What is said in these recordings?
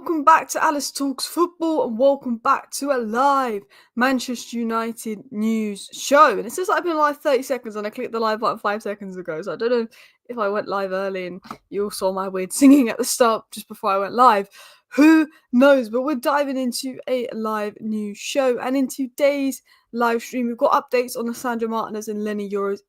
welcome back to Alice Talks Football and welcome back to a live Manchester United news show. And it says I've been live 30 seconds and I clicked the live button 5 seconds ago, so I don't know if I went live early and you all saw my weird singing at the start just before I went live. Who knows? But we're diving into a live news show, and in today's live stream we've got updates on Lisandro Martinez and Lenny Yoro's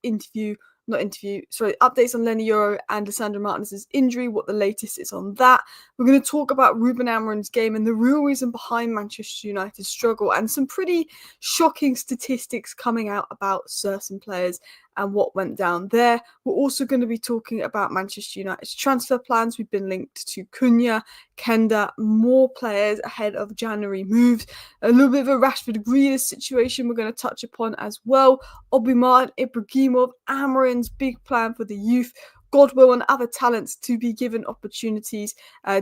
updates on Lenny Yoro and Lisandro Martinez's injury, what the latest is on that. We're going to talk about Ruben Amorim's game and the real reason behind Manchester United's struggle, and some pretty shocking statistics coming out about certain players and what went down there. We're also going to be talking about Manchester United's transfer plans. We've been linked to Cunha, Kenda, more players ahead of January moves. A little bit of a Rashford Grealish situation we're going to touch upon as well. Amir Ibragimov, Amorim's big plan for the youth, Godwill and other talents to be given opportunities.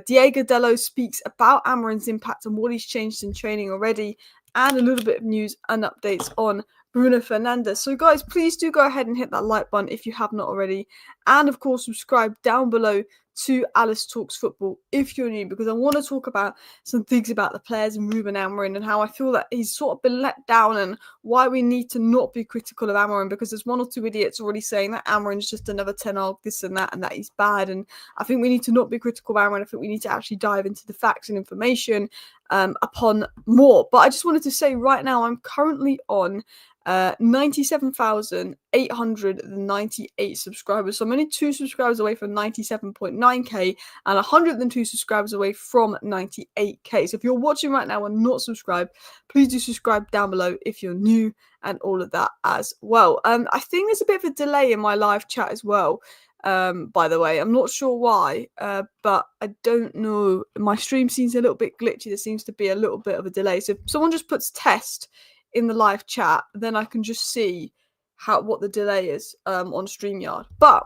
Diego Dello speaks about Amorim's impact and what he's changed in training already, and a little bit of news and updates on Bruno Fernandes. So guys, please do go ahead and hit that like button if you have not already. And of course, subscribe down below to Alice Talks Football if you're new, because I want to talk about some things about the players and Ruben Amorim and how I feel that he's sort of been let down, and why we need to not be critical of Amorim, because there's one or two idiots already saying that Amorim's just another Ten Hag, this and that he's bad. And I think we need to not be critical of Amorim. I think we need to actually dive into the facts and information upon more. But I just wanted to say right now, I'm currently on 97,898 subscribers. So I'm only 2 subscribers away from 97.9k and 102 subscribers away from 98k. So if you're watching right now and not subscribed, please do subscribe down below if you're new, and all of that as well. I think there's a bit of a delay in my live chat as well. By the way, I'm not sure why, but I don't know. My stream seems a little bit glitchy. There seems to be a little bit of a delay. So if someone just puts test in the live chat, then I can just see what the delay is on StreamYard. But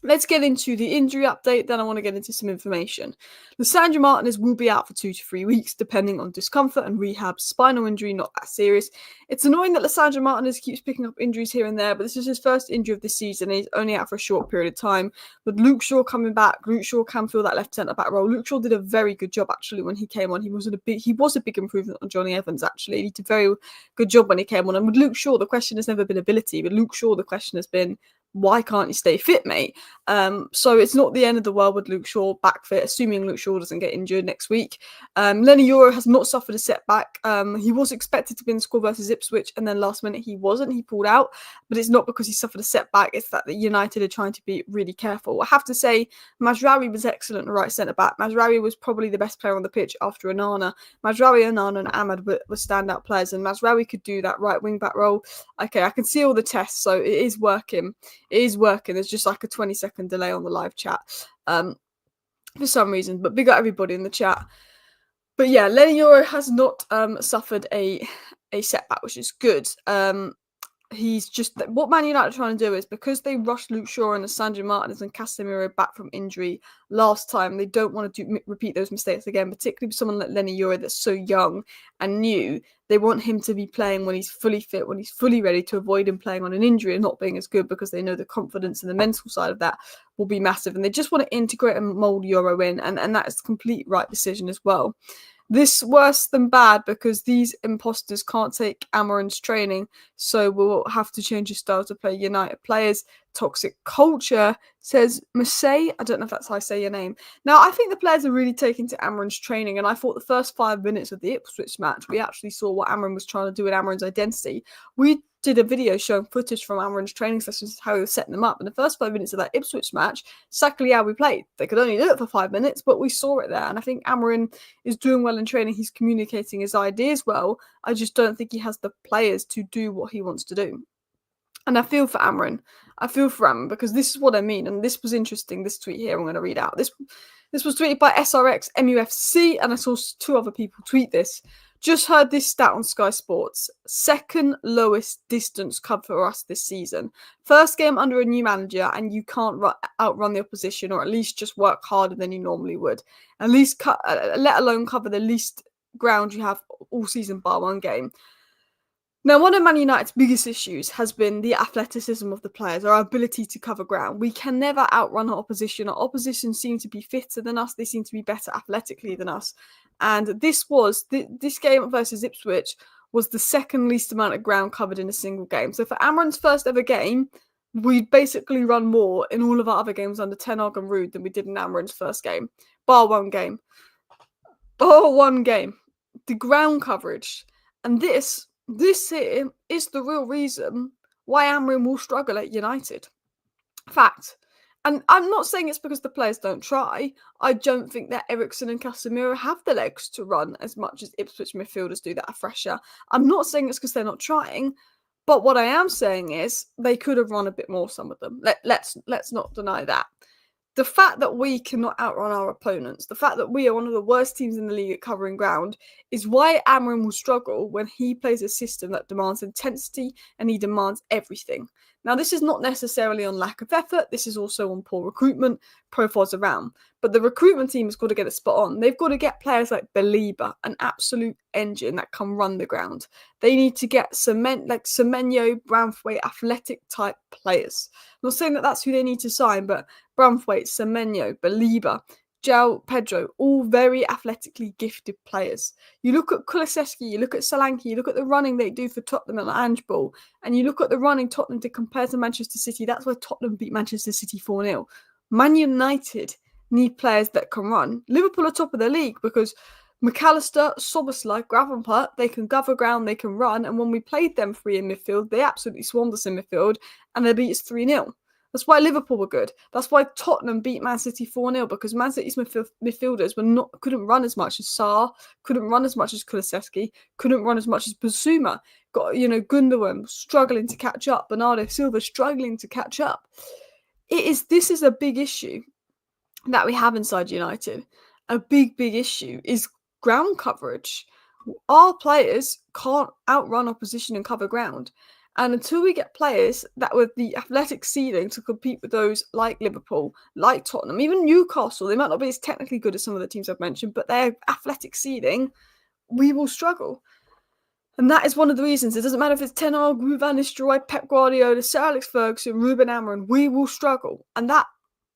let's get into the injury update. Then I want to get into some information. Lisandro Martinez will be out for 2 to 3 weeks, depending on discomfort and rehab. Spinal injury, not that serious. It's annoying that Lisandro Martinez keeps picking up injuries here and there, but this is his first injury of the season, and he's only out for a short period of time. With Luke Shaw coming back, Luke Shaw can fill that left centre-back role. Luke Shaw did a very good job, actually, when he came on. He was a big improvement on Johnny Evans, actually. He did a very good job when he came on. And with Luke Shaw, the question has never been ability. With Luke Shaw, the question has been, why can't you stay fit, mate? So it's not the end of the world with Luke Shaw back fit, assuming Luke Shaw doesn't get injured next week. Lenny Yoro has not suffered a setback. He was expected to be in the score versus Ipswich, and then last minute he wasn't. He pulled out, but it's not because he suffered a setback. It's that United are trying to be really careful. I have to say, Mazraoui was excellent at right centre-back. Mazraoui was probably the best player on the pitch after Anana. Mazraoui, Anana and Ahmad were standout players, and Mazraoui could do that right wing-back role. Okay, I can see all the tests, so it is working. It is working. There's just like a 20-second delay on the live chat for some reason, but big up everybody in the chat. But yeah, Lenny Yoro has not suffered a setback, which is good. He's just, what Man United are trying to do is, because they rushed Luke Shaw and Lisandro Martinez and Casemiro back from injury last time, they don't want to repeat those mistakes again, particularly with someone like Lenny Yoro that's so young and new. They want him to be playing when he's fully fit, when he's fully ready, to avoid him playing on an injury and not being as good, because they know the confidence and the mental side of that will be massive. And they just want to integrate and mould Yoro in, and that is the complete right decision as well. This worse than bad, because these imposters can't take Amorim's training, so we'll have to change his style to play United players. Toxic culture, says Marseille. I don't know if that's how I say your name. Now, I think the players are really taken to Amorim's training, and I thought the first 5 minutes of the Ipswich match, we actually saw what Amorim was trying to do with Amorim's identity. We did a video showing footage from Amorim's training sessions, how he was setting them up. In the first 5 minutes of that Ipswich match, exactly how we played. They could only do it for 5 minutes, but we saw it there. And I think Amorim is doing well in training. He's communicating his ideas well. I just don't think he has the players to do what he wants to do. And I feel for Amorim. Because this is what I mean. And this was interesting, this tweet here I'm going to read out. This was tweeted by SRX MUFC, and I saw 2 other people tweet this. Just heard this stat on Sky Sports. 2nd lowest distance cover for us this season. First game under a new manager, and you can't outrun the opposition, or at least just work harder than you normally would. At least, let alone cover the least ground you have all season bar 1 game. Now, one of Man United's biggest issues has been the athleticism of the players, our ability to cover ground. We can never outrun our opposition. Our opposition seem to be fitter than us. They seem to be better athletically than us. And this game versus Ipswich was the second least amount of ground covered in a single game. So for Amorim's first ever game, we'd basically run more in all of our other games under Ten Hag and Ruud than we did in Amorim's first game. Bar one game. The ground coverage. And this here is the real reason why Amorim will struggle at United. Fact. And I'm not saying it's because the players don't try. I don't think that Eriksen and Casemiro have the legs to run as much as Ipswich midfielders do that are fresher. I'm not saying it's because they're not trying. But what I am saying is they could have run a bit more, some of them. Let's not deny that. The fact that we cannot outrun our opponents, the fact that we are one of the worst teams in the league at covering ground, is why Amorim will struggle when he plays a system that demands intensity and he demands everything. Now, this is not necessarily on lack of effort. This is also on poor recruitment, profiles around. But the recruitment team has got to get it spot on. They've got to get players like Belieber, an absolute engine that can run the ground. They need to get Semenyo, Branthwaite, athletic type players. I'm not saying that that's who they need to sign, but Branthwaite, Semenyo, Belieber, João Pedro, all very athletically gifted players. You look at Kulusevski, you look at Solanke, you look at the running they do for Tottenham and Ange Ball, and you look at the running Tottenham to compare to Manchester City. That's why Tottenham beat Manchester City 4-0. Man United need players that can run. Liverpool are top of the league because McAllister, Szoboszlai, Gravenberch, they can cover ground, they can run, and when we played them three in midfield, they absolutely swarmed us in midfield, and they beat us 3-0. That's why Liverpool were good. That's why Tottenham beat Man City 4-0, because Man City's midfielders couldn't run as much as Sarr, couldn't run as much as Kulusevski, couldn't run as much as Basuma. Gundogan struggling to catch up, Bernardo Silva struggling to catch up. This is a big issue that we have inside United. A big issue is ground coverage. Our players can't outrun opposition and cover ground. And until we get players that with the athletic ceiling to compete with those like Liverpool, like Tottenham, even Newcastle, they might not be as technically good as some of the teams I've mentioned, but their athletic ceiling, we will struggle. And that is one of the reasons. It doesn't matter if it's Ten Hag, Ruud van Nistelrooy, Pep Guardiola, Sir Alex Ferguson, Ruben Amorim, we will struggle. And that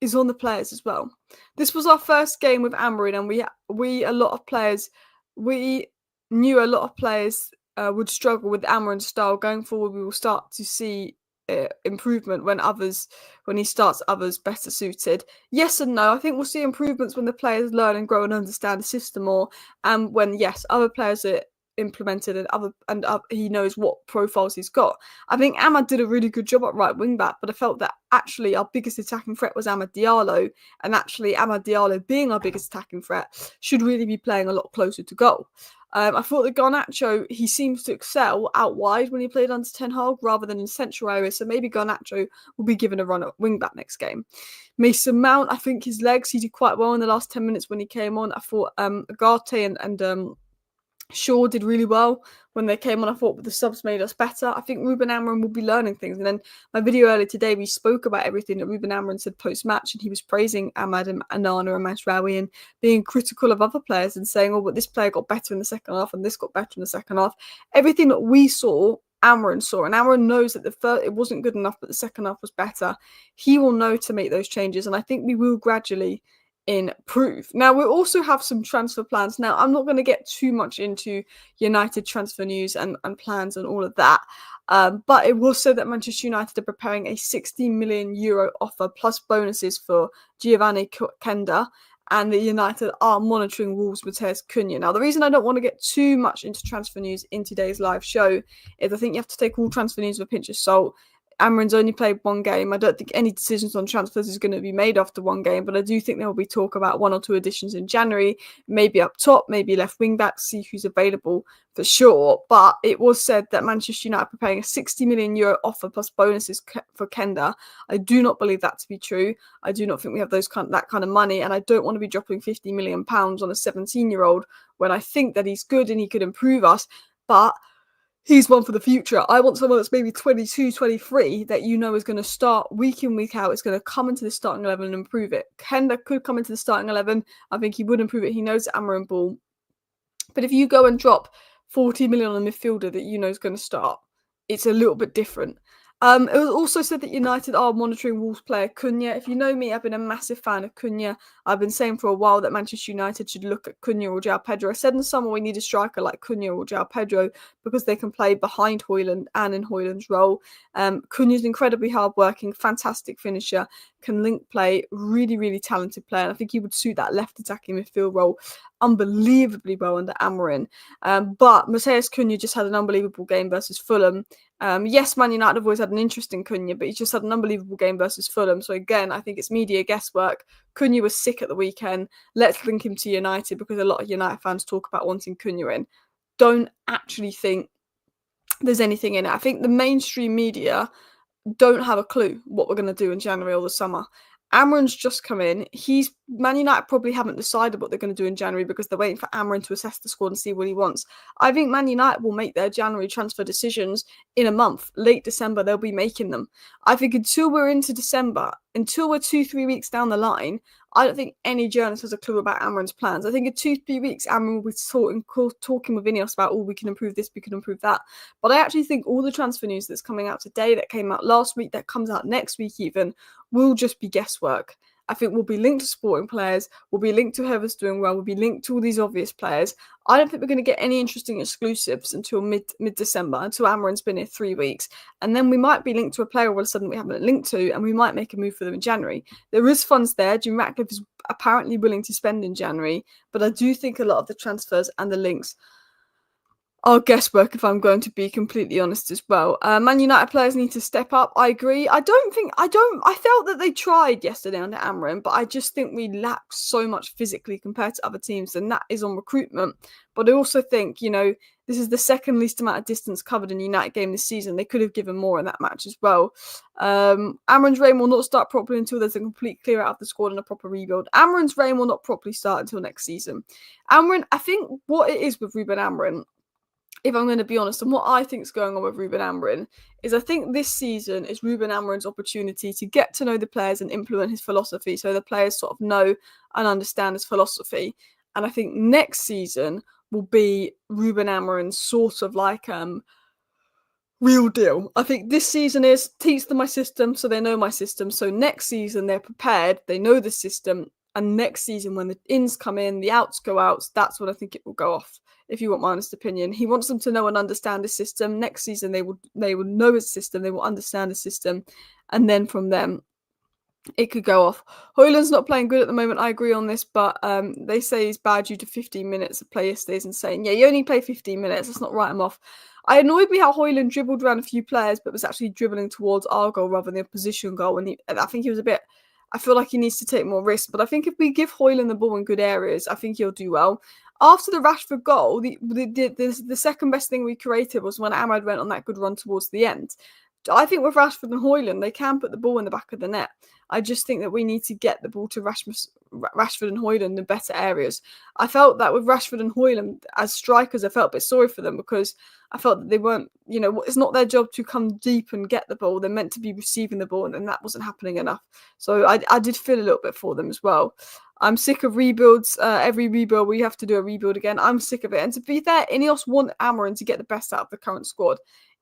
is on the players as well. This was our first game with Amorim, and we knew a lot of players would struggle with Amorim's style. Going forward, we will start to see improvement when he starts others better suited. Yes and no. I think we'll see improvements when the players learn and grow and understand the system more, and when other players are implemented and he knows what profiles he's got. I think Amad did a really good job at right wing back, but I felt that actually our biggest attacking threat was Amad Diallo, and actually Amad Diallo being our biggest attacking threat should really be playing a lot closer to goal. I thought that Garnacho, he seems to excel out wide when he played under Ten Hag rather than in central areas, so maybe Garnacho will be given a run at wing back next game. Mason Mount, I think his legs, he did quite well in the last 10 minutes when he came on. I thought Agate and Shaw did really well when they came on. I thought the subs made us better. I think Ruben Amorim will be learning things. And then my video earlier today, we spoke about everything that Ruben Amorim said post-match, and he was praising Amad and Anana and Mazraoui and being critical of other players and saying, but this player got better in the second half and this got better in the second half. Everything that we saw, Amorim saw, and Amorim knows that it wasn't good enough, but the second half was better. He will know to make those changes, and I think we will gradually improve. Now, we also have some transfer plans. Now, I'm not going to get too much into United transfer news and plans and all of that, but it was said that Manchester United are preparing a €60 million offer plus bonuses for Giovanni Kenda, and the United are monitoring Wolves' Matheus Cunha. Now, the reason I don't want to get too much into transfer news in today's live show is I think you have to take all transfer news with a pinch of salt. Amorim's only played one game. I don't think any decisions on transfers is going to be made after one game, but I do think there will be talk about one or two additions in January, maybe up top, maybe left wing back, see who's available for sure. But it was said that Manchester United are preparing a €60 million offer plus bonuses for Kenda. I do not believe that to be true. I do not think we have that kind of money, and I don't want to be dropping £50 million on a 17-year-old when I think that he's good and he could improve us. But he's one for the future. I want someone that's maybe 22, 23 that is going to start week in, week out. Is going to come into the starting 11 and improve it. Kenda could come into the starting 11. I think he would improve it. He knows Amorim ball. But if you go and drop 40 million on a midfielder that you know is going to start. It's a little bit different. It was also said that United are monitoring Wolves player Cunha. If you know me, I've been a massive fan of Cunha. I've been saying for a while that Manchester United should look at Cunha or João Pedro. I said in the summer we need a striker like Cunha or João Pedro because they can play behind Højlund and in Højlund's role. Cunha's incredibly hardworking, fantastic finisher, can link play, really, really talented player. And I think he would suit that left attacking midfield role unbelievably well under Amorim. But Matheus Cunha just had an unbelievable game versus Fulham. Yes, Man United have always had an interesting Cunha, but he's just had an unbelievable game versus Fulham. So again, I think it's media guesswork. Cunha was sick at the weekend. Let's link him to United because a lot of United fans talk about wanting Cunha in. Don't actually think there's anything in it. I think the mainstream media don't have a clue what we're going to do in January or the summer. Amorim's just come in. Man United probably haven't decided what they're going to do in January because they're waiting for Amorim to assess the squad and see what he wants. I think Man United will make their January transfer decisions in a month. Late December, they'll be making them. I think until we're into December, until we're 2-3 weeks down the line, I don't think any journalist has a clue about Amorim's plans. I think in 2-3 weeks, Amorim will be talking with Ineos about, we can improve this, we can improve that. But I actually think all the transfer news that's coming out today, that came out last week, that comes out next week even, will just be guesswork. I think we'll be linked to sporting players, we'll be linked to whoever's doing well, we'll be linked to all these obvious players. I don't think we're going to get any interesting exclusives until mid-December, until Amorim's been here 3 weeks. And then we might be linked to a player all of a sudden we haven't linked to, and we might make a move for them in January. There is funds there. Jim Ratcliffe is apparently willing to spend in January, but I do think a lot of the transfers and the links are guesswork, if I'm going to be completely honest as well. Man United players need to step up. I agree. I felt that they tried yesterday under Amorim, but I just think we lack so much physically compared to other teams, and that is on recruitment. But I also think, this is the second least amount of distance covered in a United game this season. They could have given more in that match as well. Amorim's reign will not start properly until there's a complete clear out of the squad and a proper rebuild. Amorim's reign will not properly start until next season. Amorim, I think what it is with Ruben Amorim, if I'm going to be honest, and what I think is going on with Ruben Amorim is I think this season is Ruben Amorim's opportunity to get to know the players and implement his philosophy so the players sort of know and understand his philosophy. And I think next season will be Ruben Amorim's sort of like real deal. I think this season is teach them my system so they know my system. So next season they're prepared, they know the system, and next season when the ins come in, the outs go out, that's when I think it will go off. If you want my honest opinion, he wants them to know and understand his system. Next season, they will know his system. They will understand the system, and then from them, it could go off. Højlund's not playing good at the moment. I agree on this, but they say he's bad due to 15 minutes of play yesterday and saying, yeah, you only play 15 minutes. Let's not write him off. I annoyed me how Højlund dribbled around a few players, but was actually dribbling towards our goal rather than the opposition goal. And I think he was a bit. I feel like he needs to take more risks, but I think if we give Højlund the ball in good areas, I think he'll do well. After the Rashford goal, the second best thing we created was when Ahmad went on that good run towards the end. I think with Rashford and Højlund, they can put the ball in the back of the net. I just think that we need to get the ball to Rashford and Højlund in better areas. I felt that with Rashford and Højlund as strikers, I felt a bit sorry for them because I felt that they weren't, it's not their job to come deep and get the ball. They're meant to be receiving the ball, and that wasn't happening enough. So I did feel a little bit for them as well. I'm sick of rebuilds. Every rebuild, we have to do a rebuild again. I'm sick of it. And to be fair, Ineos want Amorim to get the best out of the current squad.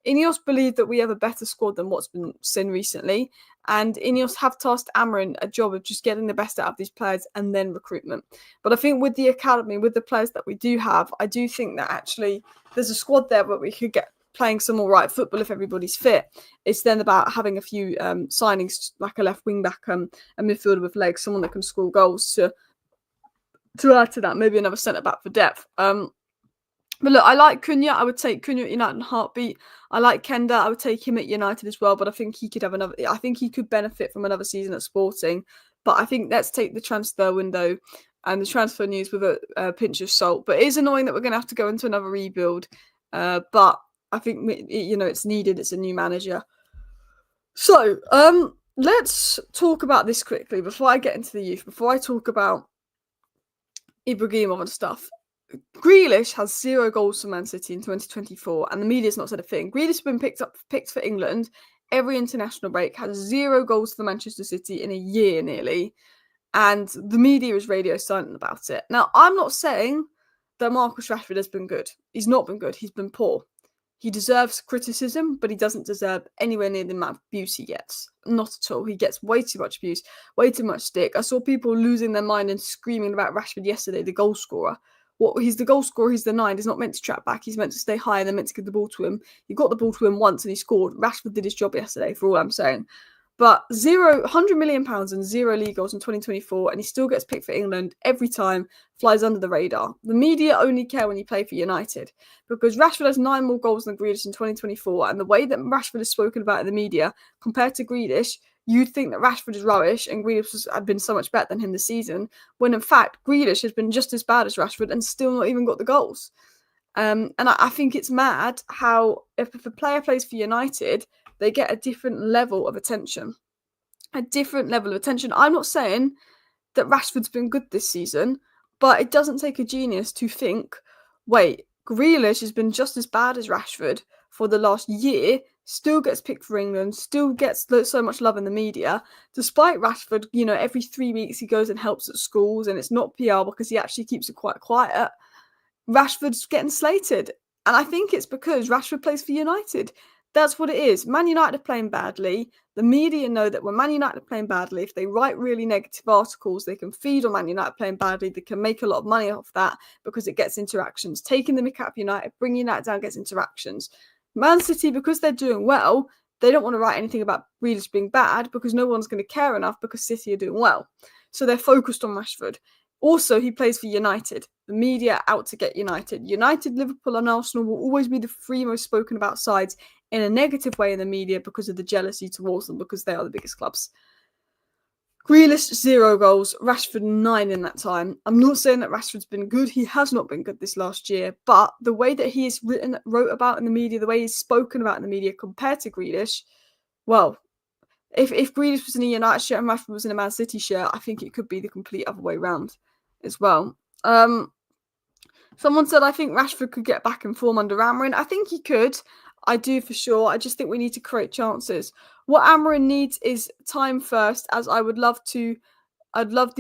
Ineos believe that we have a better squad than what's been seen recently. And Ineos have tasked Amorim a job of just getting the best out of these players and then recruitment. But I think with the academy, with the players that we do have, I do think that actually there's a squad there where we could get playing some all right football if everybody's fit. It's then about having a few signings like a left wing back, a midfielder with legs, someone that can score goals to add to that, maybe another centre back for depth. But look, I like Cunha. I would take Cunha at United in a heartbeat. I like Kenda. I would take him at United as well. But I think he could have another. I think he could benefit from another season at Sporting. But I think let's take the transfer window and the transfer news with a pinch of salt. But it is annoying that we're going to have to go into another rebuild. But I think it's needed. It's a new manager. So let's talk about this quickly before I get into the youth. Before I talk about Ibragimov and stuff. Grealish has 0 goals for Man City in 2024, and the media's not said a thing. Grealish has been picked for England every international break, has 0 goals for Manchester City in a year nearly, and the media is radio silent about it. Now, I'm not saying that Marcus Rashford has been good. He's not been good. He's been poor. He deserves criticism, but he doesn't deserve anywhere near the amount of abuse he gets. Not at all. He gets way too much abuse, way too much stick. I saw people losing their mind and screaming about Rashford yesterday, the goal scorer. He's the goal scorer, he's the 9. He's not meant to track back. He's meant to stay high and they're meant to give the ball to him. He got the ball to him once and he scored. Rashford did his job yesterday, for all I'm saying. But £100 million and 0 league goals in 2024, and he still gets picked for England every time, flies under the radar. The media only care when you play for United, because Rashford has 9 more goals than Grealish in 2024, and the way that Rashford is spoken about in the media, compared to Grealish, you'd think that Rashford is rubbish and Grealish had been so much better than him this season, when in fact, Grealish has been just as bad as Rashford and still not even got the goals. And I think it's mad how if a player plays for United, they get a different level of attention. A different level of attention. I'm not saying that Rashford's been good this season, but it doesn't take a genius to think, wait, Grealish has been just as bad as Rashford for the last year, still gets picked for England, still gets so much love in the media, despite Rashford, every 3 weeks he goes and helps at schools, and it's not PR because he actually keeps it quite quiet. Rashford's getting slated. And I think it's because Rashford plays for United. That's what it is. Man United are playing badly. The media know that when Man United are playing badly, if they write really negative articles, they can feed on Man United playing badly. They can make a lot of money off that because it gets interactions. Taking the mick out of United, bringing United down gets interactions. Man City, because they're doing well, they don't want to write anything about Grealish being bad because no one's going to care enough because City are doing well. So they're focused on Rashford. Also, he plays for United. The media out to get United. United, Liverpool and Arsenal will always be the 3 most spoken about sides in a negative way in the media because of the jealousy towards them, because they are the biggest clubs. Grealish, 0 goals. Rashford, 9 in that time. I'm not saying that Rashford's been good. He has not been good this last year. But the way that he is wrote about in the media, the way he's spoken about in the media compared to Grealish, well, if Grealish was in a United shirt and Rashford was in a Man City shirt, I think it could be the complete other way round as well. Someone said, I think Rashford could get back in form under Amorim. I think he could. I do for sure. I just think we need to create chances. What Amorim needs is time first, as I'd love the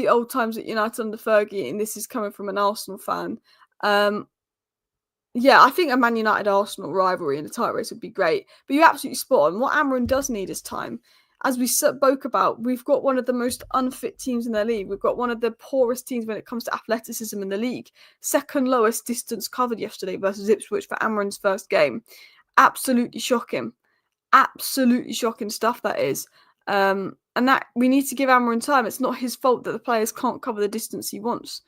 old times at United under Fergie, and this is coming from an Arsenal fan. Yeah, I think a Man United-Arsenal rivalry in a title race would be great. But you're absolutely spot on. What Amorim does need is time. As we spoke about, we've got one of the most unfit teams in the league. We've got one of the poorest teams when it comes to athleticism in the league. Second lowest distance covered yesterday versus Ipswich for Amorim's first game. Absolutely shocking. Absolutely shocking stuff, that is. And that we need to give Amorim time. It's not his fault that the players can't cover the distance he wants.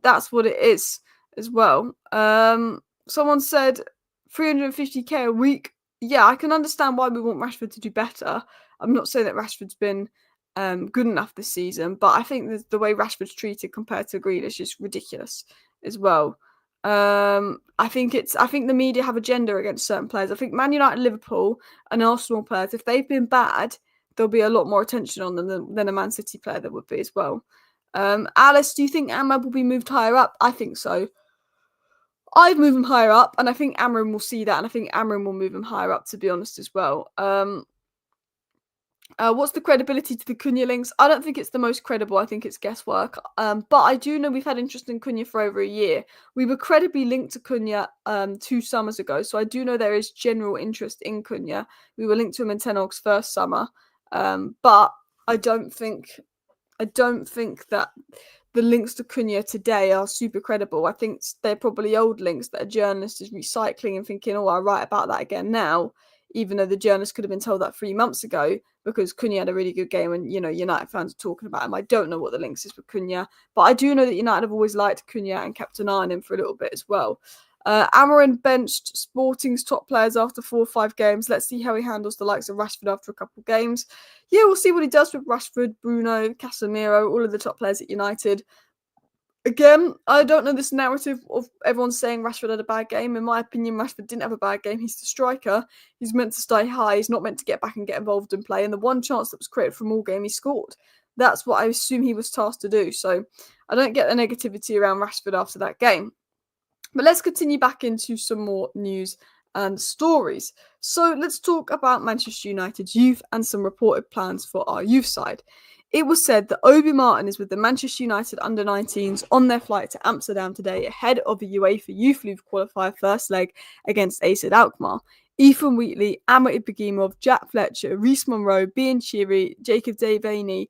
That's what it is as well. Someone said 350k a week. Yeah, I can understand why we want Rashford to do better. I'm not saying that Rashford's been good enough this season, but I think the way Rashford's treated compared to Grealish is ridiculous as well. I think the media have agenda against certain players. I think Man United, Liverpool, and Arsenal players, if they've been bad, there'll be a lot more attention on them than a Man City player there would be as well. Alice, do you think Amorim will be moved higher up? I think so. I'd move him higher up, and I think Amorim will see that, and I think Amorim will move him higher up, to be honest, as well. What's the credibility to the Cunha links? I don't think it's the most credible. I think it's guesswork. But I do know we've had interest in Cunha for over a year. We were credibly linked to Cunha 2 summers ago, so I do know there is general interest in Cunha. We were linked to him in Ten Hag's first summer, but I don't think that the links to Cunha today are super credible. I think they're probably old links that a journalist is recycling and thinking, oh, I'll write about that again now, even though the journalist could have been told that 3 months ago because Cunha had a really good game and, United fans are talking about him. I don't know what the links is with Cunha, but I do know that United have always liked Cunha and kept an eye on him for a little bit as well. Amorim benched Sporting's top players after 4 or 5 games. Let's see how he handles the likes of Rashford after a couple of games. Yeah, we'll see what he does with Rashford, Bruno, Casemiro, all of the top players at United. Again, I don't know this narrative of everyone saying Rashford had a bad game. In my opinion, Rashford didn't have a bad game. He's the striker. He's meant to stay high. He's not meant to get back and get involved in play. And the one chance that was created from all game, he scored. That's what I assume he was tasked to do. So I don't get the negativity around Rashford after that game. But let's continue back into some more news and stories. So let's talk about Manchester United's youth and some reported plans for our youth side. It was said that Obi Martin is with the Manchester United under-19s on their flight to Amsterdam today ahead of the UEFA Youth League qualifier first leg against AZ Alkmaar. Ethan Wheatley, Amir Ibragimov, Jack Fletcher, Reece Monroe, Bian Chiri, Jacob Devaney,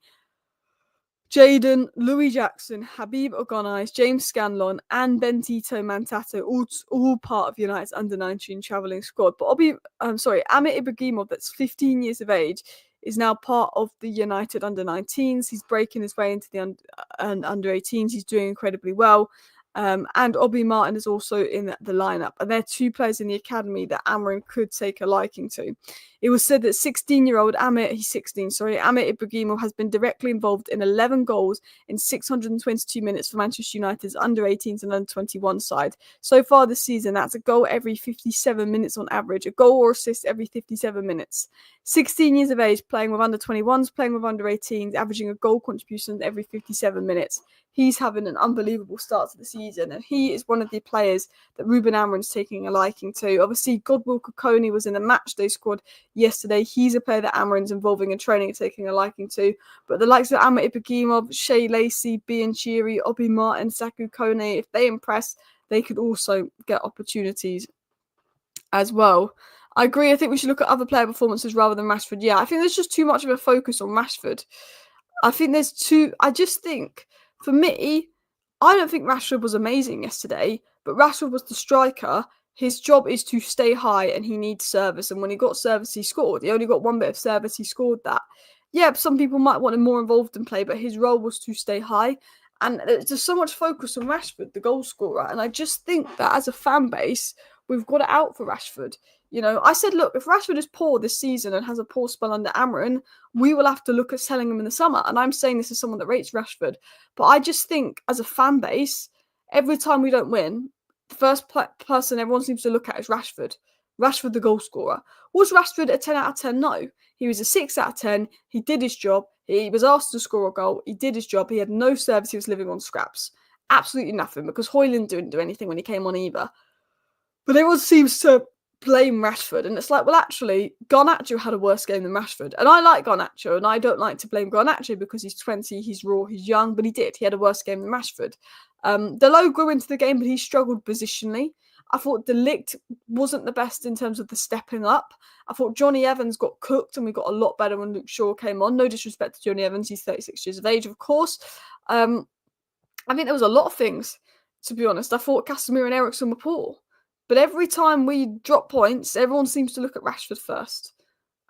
Jaden, Louis Jackson, Habib Ogonais, James Scanlon, and Bentito Mantato, all part of United's under-19 travelling squad. But Amir Ibragimov, that's 15 years of age, is now part of the United under-19s. He's breaking his way into the under-18s. He's doing incredibly well. And Obi Martin is also in the lineup. And they're two players in the academy that Amorim could take a liking to. It was said that 16-year-old Amir Ibragimov has been directly involved in 11 goals in 622 minutes for Manchester United's under-18s and under-21 side. So far this season, that's a goal every 57 minutes on average, a goal or assist every 57 minutes. 16 years of age, playing with under-21s, playing with under-18s, averaging a goal contribution every 57 minutes. He's having an unbelievable start to the season, and he is one of the players that Ruben Amorim's taking a liking to. Obviously, Godwill Kokoni was in the matchday squad yesterday. He's a player that Amorim's involving in training and taking a liking to. But the likes of Amir Ibragimov, Shea Lacey, Bian Chiri, Obi Martin, Saku Kone, if they impress, they could also get opportunities as well. I agree. I think we should look at other player performances rather than Rashford. Yeah, I think there's just too much of a focus on Rashford. I just think, for me, I don't think Rashford was amazing yesterday, but Rashford was the striker. His job is to stay high and he needs service. And when he got service, he scored. He only got one bit of service, he scored that. Yeah, some people might want him more involved in play, but his role was to stay high. And there's just so much focus on Rashford, the goal scorer. And I just think that as a fan base, we've got it out for Rashford. You know, I said, look, if Rashford is poor this season and has a poor spell under Amorim, we will have to look at selling him in the summer. And I'm saying this as someone that rates Rashford. But I just think, as a fan base, every time we don't win, the first person everyone seems to look at is Rashford. Rashford, the goal scorer. Was Rashford a 10 out of 10? No. He was a 6 out of 10. He did his job. He was asked to score a goal. He did his job. He had no service. He was living on scraps. Absolutely nothing, because Højlund didn't do anything when he came on either. But everyone seems to blame Rashford, and it's like, well, actually, Garnacho had a worse game than Rashford. And I like Garnacho, and I don't like to blame Garnacho because he's 20, he's raw, he's young, but he did. He had a worse game than Rashford. Dalot grew into the game, but he struggled positionally. I thought De Ligt wasn't the best in terms of the stepping up. I thought Johnny Evans got cooked, and we got a lot better when Luke Shaw came on. No disrespect to Johnny Evans, he's 36 years of age, of course. I think there was a lot of things, to be honest. I thought Casemiro and Eriksen were poor. But every time we drop points, everyone seems to look at Rashford first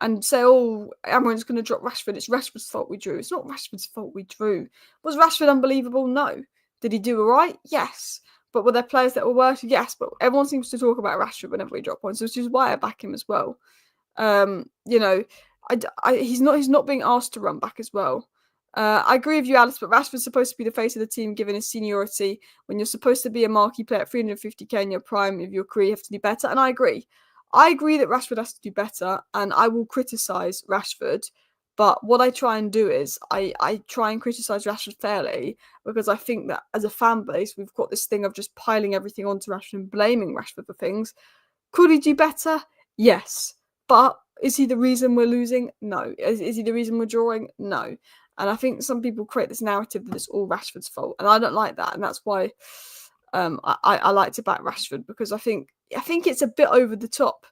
and say, oh, Amorim's going to drop Rashford. It's Rashford's fault we drew. It's not Rashford's fault we drew. Was Rashford unbelievable? No. Did he do all right? Yes. But were there players that were worse? Yes. But everyone seems to talk about Rashford whenever we drop points, which is why I back him as well. He's not being asked to run back as well. I agree with you, Alice, but Rashford's supposed to be the face of the team given his seniority. When you're supposed to be a marquee player at 350k in your prime of your career, you have to do better. And I agree. I agree that Rashford has to do better, and I will criticise Rashford. But what I try and do is I try and criticise Rashford fairly, because I think that as a fan base, we've got this thing of just piling everything onto Rashford and blaming Rashford for things. Could he do better? Yes. But is he the reason we're losing? No. Is he the reason we're drawing? No. And I think some people create this narrative that it's all Rashford's fault, and I don't like that, and that's why I like to back Rashford, because I think it's a bit over the top.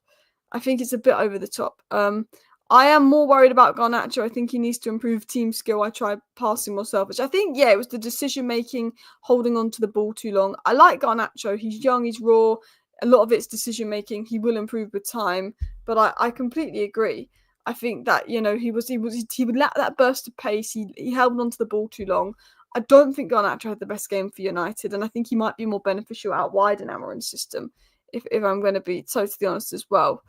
I am more worried about Garnacho. I think he needs to improve team skill. I tried passing myself, which I think, it was the decision making, holding on to the ball too long. I like Garnacho. He's young, he's raw. A lot of it's decision making. He will improve with time, but I completely agree. I think that, he would lack that burst of pace. He held on to the ball too long. I don't think Garnacho had the best game for United, and I think he might be more beneficial out wide in Amorim's system, if I'm going to be totally honest as well.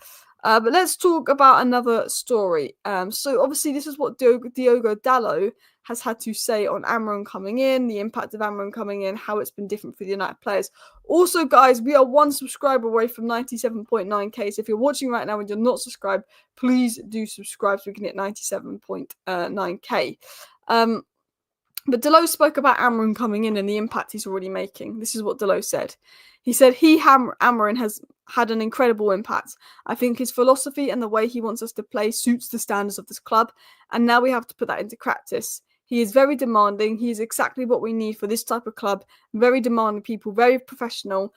But let's talk about another story. So obviously this is what Diogo Dalot has had to say on Amorim coming in, the impact of Amorim coming in, how it's been different for the United players. Also, guys, we are 1 subscriber away from 97.9k. So if you're watching right now and you're not subscribed, please do subscribe so we can hit 97.9k. But Dalot spoke about Amorim coming in and the impact he's already making. This is what Dalot said. He said Amorim has had an incredible impact. I think his philosophy and the way he wants us to play suits the standards of this club, and now we have to put that into practice. He is very demanding. He is exactly what we need for this type of club. Very demanding people, very professional,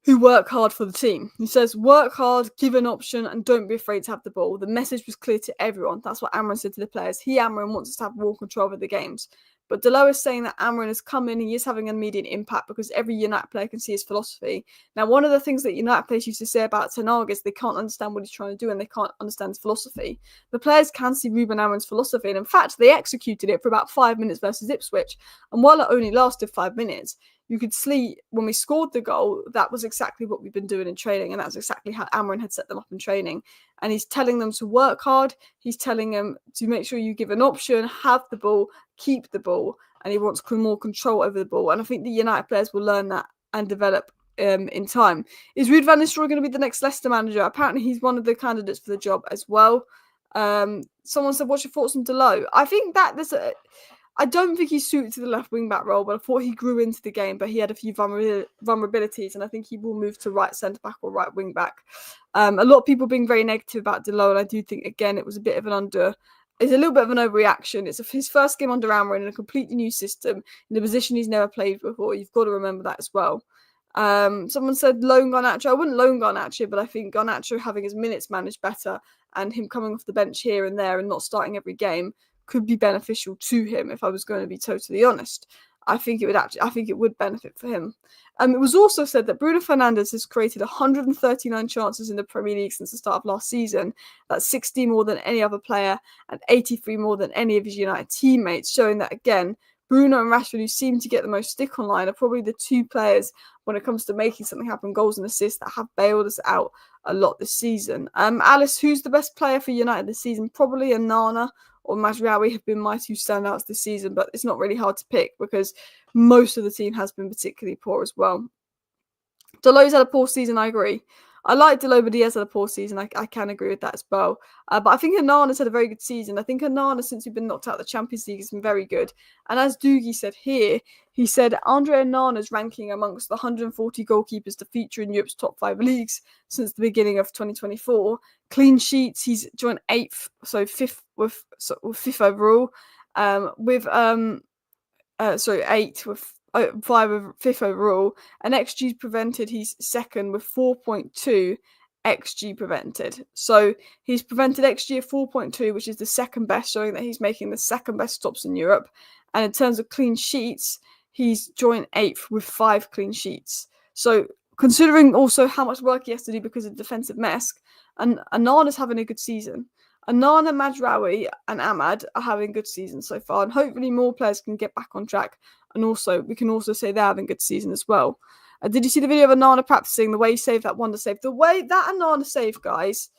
who work hard for the team. He says, work hard, give an option, and don't be afraid to have the ball. The message was clear to everyone. That's what Amorim said to the players. Amorim, wants us to have more control over the games. But Delo is saying that Amorim has come in, he is having an immediate impact because every United player can see his philosophy. Now, one of the things that United players used to say about Ten Hag is they can't understand what he's trying to do and they can't understand his philosophy. The players can see Ruben Amorim's philosophy, and in fact, they executed it for about 5 minutes versus Ipswich. And while it only lasted 5 minutes, you could see when we scored the goal, that was exactly what we've been doing in training, and that's exactly how Amorim had set them up in training. And he's telling them to work hard. He's telling them to make sure you give an option, have the ball, keep the ball, and he wants more control over the ball. And I think the United players will learn that and develop in time. Is Ruud van Nistelrooy going to be the next Leicester manager? Apparently, he's one of the candidates for the job as well. Someone said, "What's your thoughts on Delo?" I think that I don't think he's suited to the left wing back role, but I thought he grew into the game, but he had a few vulnerabilities, and I think he will move to right centre back or right wing back. A lot of people being very negative about Delo, and I do think, again, it was a bit of it's a little bit of an overreaction. It's his first game under Amorim in a completely new system, in a position he's never played before. You've got to remember that as well. Someone said loan Garnacho. I wouldn't loan Garnacho, but I think Garnacho having his minutes managed better and him coming off the bench here and there and not starting every game could be beneficial to him. If I was going to be totally honest, I think it would benefit for him. It was also said that Bruno Fernandes has created 139 chances in the Premier League since the start of last season. That's 60 more than any other player and 83 more than any of his United teammates, showing that, again, Bruno and Rashford, who seem to get the most stick online, are probably the two players when it comes to making something happen, goals and assists, that have bailed us out a lot this season. Alice, who's the best player for United this season? Probably Anana or Mazraoui have been my two standouts this season, but it's not really hard to pick because most of the team has been particularly poor as well. Delo's had a poor season, I agree. I like Delo, but he has had a poor season. I can agree with that as well. But I think Anana's had a very good season. I think Anana, since we've been knocked out of the Champions League, has been very good. And as Doogie said here, he said Andre Onana's ranking amongst the 140 goalkeepers to feature in Europe's top 5 leagues since the beginning of 2024. Clean sheets, he's joined 8th, so 5th with 5th overall. 8th with 5th overall, and XG prevented, he's second with 4.2 XG prevented. So he's prevented XG of 4.2, which is the second best, showing that he's making the second best stops in Europe. And in terms of clean sheets, he's joined 8th with 5 clean sheets. So considering also how much work he has to do because of defensive mess, and Anana's having a good season. Anana, Mazraoui and Ahmad are having good seasons so far, and hopefully more players can get back on track. And also, we can also say they're having a good season as well. Did you see the video of Anana practicing the way he saved that wonder save? The way that Anana save, guys,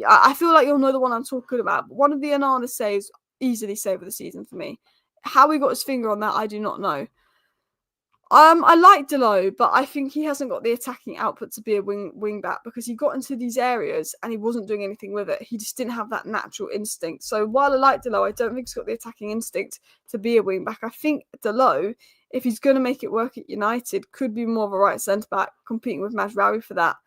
I feel like you'll know the one I'm talking about. One of the Anana saves, easily save of the season for me. How he got his finger on that, I do not know. I like Delo, but I think he hasn't got the attacking output to be a wing back because he got into these areas and he wasn't doing anything with it. He just didn't have that natural instinct. So while I like Delo, I don't think he's got the attacking instinct to be a wing back. I think Delo, if he's going to make it work at United, could be more of a right centre back, competing with Mazraoui for that.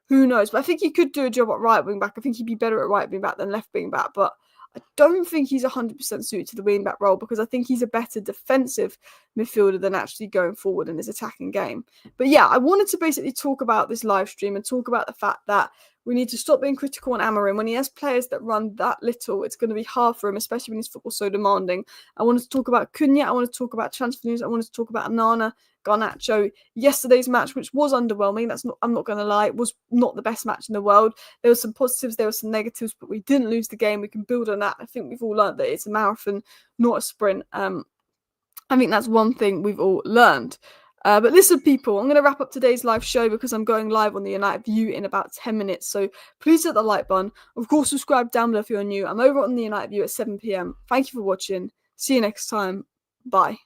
Who knows? But I think he could do a job at right wing back. I think he'd be better at right wing back than left wing back. But I don't think he's 100% suited to the wing back role because I think he's a better defensive midfielder than actually going forward in his attacking game. But yeah, I wanted to basically talk about this live stream and talk about the fact that we need to stop being critical on Amorim. When he has players that run that little, it's going to be hard for him, especially when his football's so demanding. I wanted to talk about Cunha. I wanted to talk about transfer news. I wanted to talk about Anana, Garnacho. Yesterday's match, which was underwhelming, I'm not going to lie, it was not the best match in the world. There were some positives, there were some negatives, but we didn't lose the game. We can build on that. I think we've all learned that it's a marathon, not a sprint. I think that's one thing we've all learned. But listen, people, I'm going to wrap up today's live show because I'm going live on the United View in about 10 minutes. So please hit the like button. Of course, subscribe down below if you're new. I'm over on the United View at 7 p.m. Thank you for watching. See you next time. Bye.